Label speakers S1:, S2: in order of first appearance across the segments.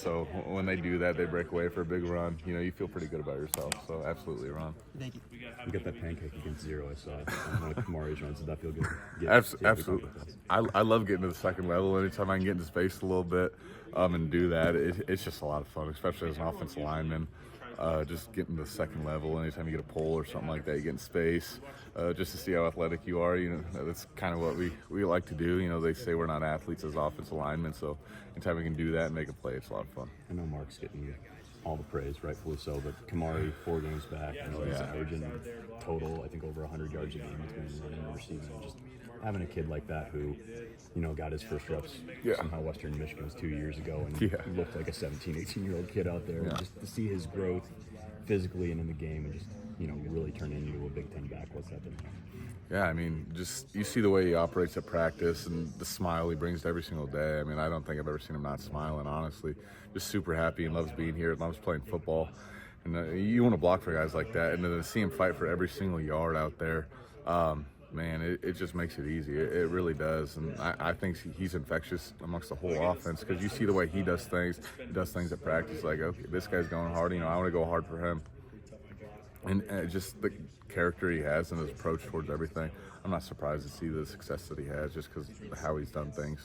S1: So when they do that, they break away for a big run. You feel pretty good about yourself. So absolutely, Ron.
S2: Thank you.
S3: You got that pancake against zero, I saw. On one of Kamari's runs. Did that feel good?
S1: Absolutely. I love getting to the second level. Anytime I can get into space a little bit and do that, it's just a lot of fun, especially as an offensive lineman. Just getting to the second level. Anytime you get a pull or something like that, you get in space. Just to see how athletic you are. That's kind of what we like to do. They say we're not athletes as offensive linemen, so anytime we can do that and make a play, it's a lot of fun.
S3: I know Mark's getting all the praise, rightfully so, but Kamari, 4 games back, he's averaging total, I think, over 100 yards a game between running and receiving. Just having a kid like that who, got his first reps somehow Western Michigan was 2 years ago, and he looked like a 17, 18-year-old kid out there. And just to see his growth physically and in the game and just, really turn into a Big Ten back, what's that been?
S1: Yeah, I mean, just you see the way he operates at practice and the smile he brings to every single day. I mean, I don't think I've ever seen him not smiling, honestly. Just super happy and loves being here, loves playing football. And you want to block for guys like that. And then to see him fight for every single yard out there, man, it just makes it easy. It really does. And I think he's infectious amongst the whole offense because you see the way he does things. He does things at practice like, okay, this guy's going hard. I want to go hard for him. And just the character he has and his approach towards everything, I'm not surprised to see the success that he has just because of how he's done things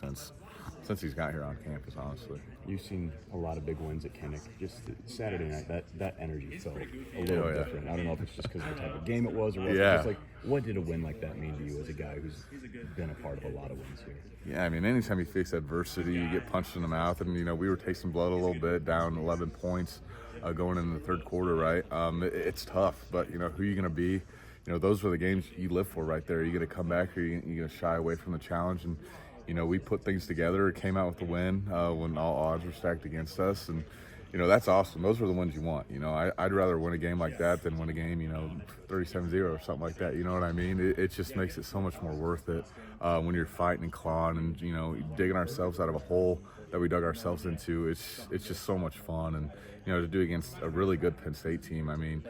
S1: since he's got here on campus, honestly.
S3: You've seen a lot of big wins at Kinnick. Just Saturday night, that energy felt a little different. I don't know if it's just because of the type of game it was or what. Just like, what did a win like that mean to you as a guy who's been a part of a lot of wins here?
S1: Yeah, I mean, anytime you face adversity, you get punched in the mouth. And, we were tasting blood a little bit, down 11 points. Going into the third quarter, right? It's tough, but who are you going to be? Those are the games you live for right there. Are you going to come back or are you going to shy away from the challenge? And we put things together, came out with the win when all odds were stacked against us, and that's awesome. Those are the ones you want. I'd rather win a game like that than win a game 37-0 or something like that. You know what I mean? It just makes it so much more worth it when you're fighting and clawing and digging ourselves out of a hole that we dug ourselves into. It's just so much fun. And to do against a really good Penn State team, I mean,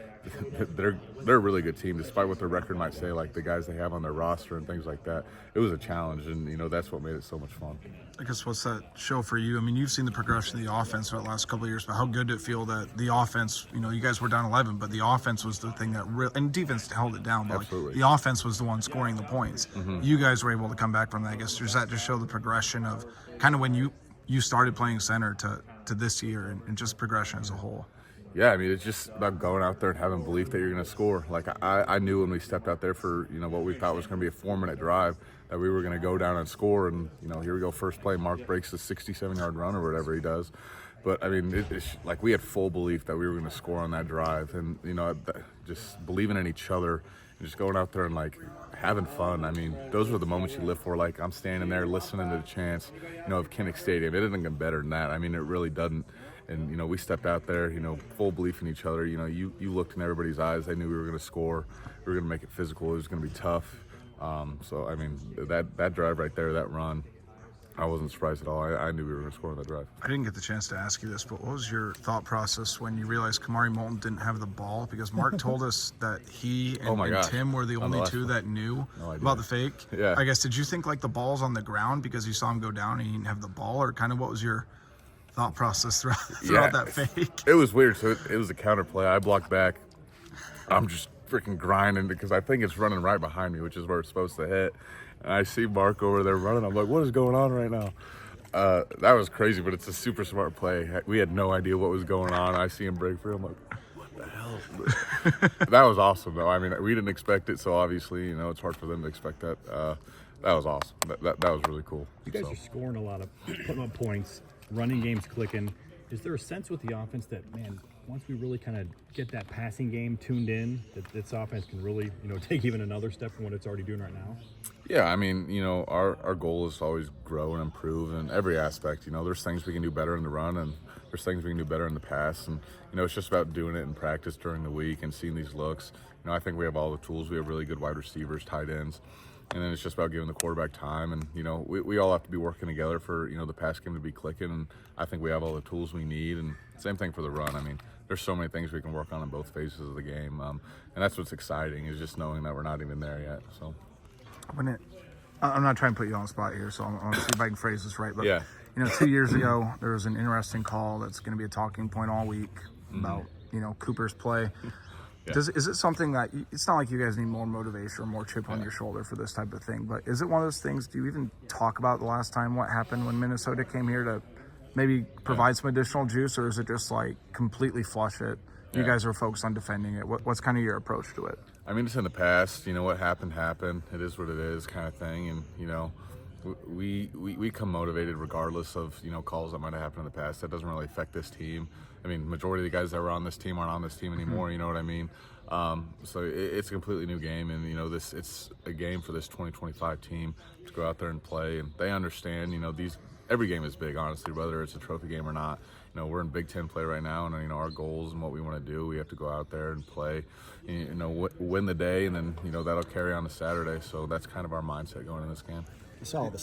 S1: they're a really good team, despite what their record might say, like the guys they have on their roster and things like that. It was a challenge, and that's what made it so much fun.
S2: I guess what's that show for you? I mean, you've seen the progression of the offense for the last couple of years, but how good did it feel that the offense, you guys were down 11, but the offense was the thing that really, and defense held it down, but
S1: Absolutely.
S2: The offense was the one scoring the points. You guys were able to come back from that. I guess does that just show the progression of kind of when you started playing center to this year and just progression as a whole?
S1: Yeah, I mean, it's just about going out there and having belief that you're going to score. Like, I knew when we stepped out there for, what we thought was going to be a 4-minute drive that we were going to go down and score. And, here we go, first play, Mark breaks the 67-yard run or whatever he does. But, I mean, it's like we had full belief that we were going to score on that drive. And, just believing in each other and just going out there and, like, having fun. I mean, those were the moments you live for. Like, I'm standing there listening to the chants, of Kinnick Stadium. It doesn't get better than that. I mean, it really doesn't. And, we stepped out there, full belief in each other. You looked in everybody's eyes. They knew we were going to score. We were going to make it physical. It was going to be tough. So, I mean, that drive right there, that run, I wasn't surprised at all. I knew we were going to score on that drive.
S2: I didn't get the chance to ask you this, but what was your thought process when you realized Kamari Moulton didn't have the ball? Because Mark told us that he and Tim were the only two that knew about the fake.
S1: Yeah.
S2: I guess, did you think like the ball's on the ground because you saw him go down and he didn't have the ball? Or kind of what was your thought process throughout that fake?
S1: It was weird. So it was a counter play. I blocked back. I'm just freaking grinding because I think it's running right behind me, which is where it's supposed to hit. And I see Mark over there running. I'm like, what is going on right now? That was crazy, but it's a super smart play. We had no idea what was going on. I see him break free. I'm like, what the hell? That was awesome, though. I mean, we didn't expect it, so obviously, it's hard for them to expect that. That was awesome. That was really cool.
S3: You guys are scoring a lot of, putting up points, running games clicking. Is there a sense with the offense that, man, once we really kind of get that passing game tuned in, that this offense can really, take even another step from what it's already doing right now?
S1: Yeah, I mean, our goal is to always grow and improve in every aspect. There's things we can do better in the run, and there's things we can do better in the pass. And, it's just about doing it in practice during the week and seeing these looks. I think we have all the tools. We have really good wide receivers, tight ends. And then it's just about giving the quarterback time. And, we all have to be working together for, the pass game to be clicking. And I think we have all the tools we need. And same thing for the run. I mean, there's so many things we can work on in both phases of the game. And that's what's exciting, is just knowing that we're not even there yet. So,
S2: I'm not trying to put you on the spot here, so I'm going to see if I can phrase this right. But,
S1: yeah.
S2: 2 years ago, there was an interesting call that's going to be a talking point all week about, Cooper's play.
S1: Yeah.
S2: Is it something that, it's not like you guys need more motivation or more chip on your shoulder for this type of thing, but is it one of those things, do you even talk about the last time what happened when Minnesota came here to maybe provide some additional juice, or is it just like completely flush it? You guys are focused on defending it. What's kind of your approach to it?
S1: I mean, it's in the past. What happened. It is what it is, kind of thing. And we come motivated regardless of calls that might have happened in the past. That doesn't really affect this team. I mean, majority of the guys that were on this team aren't on this team anymore. You know what I mean? So it's a completely new game, and it's a game for this 2025 team to go out there and play. And they understand. Every game is big, honestly, whether it's a trophy game or not. We're in Big Ten play right now, and our goals and what we want to do, we have to go out there and play, win the day, and then that'll carry on to Saturday. So that's kind of our mindset going in this game.
S4: I saw all the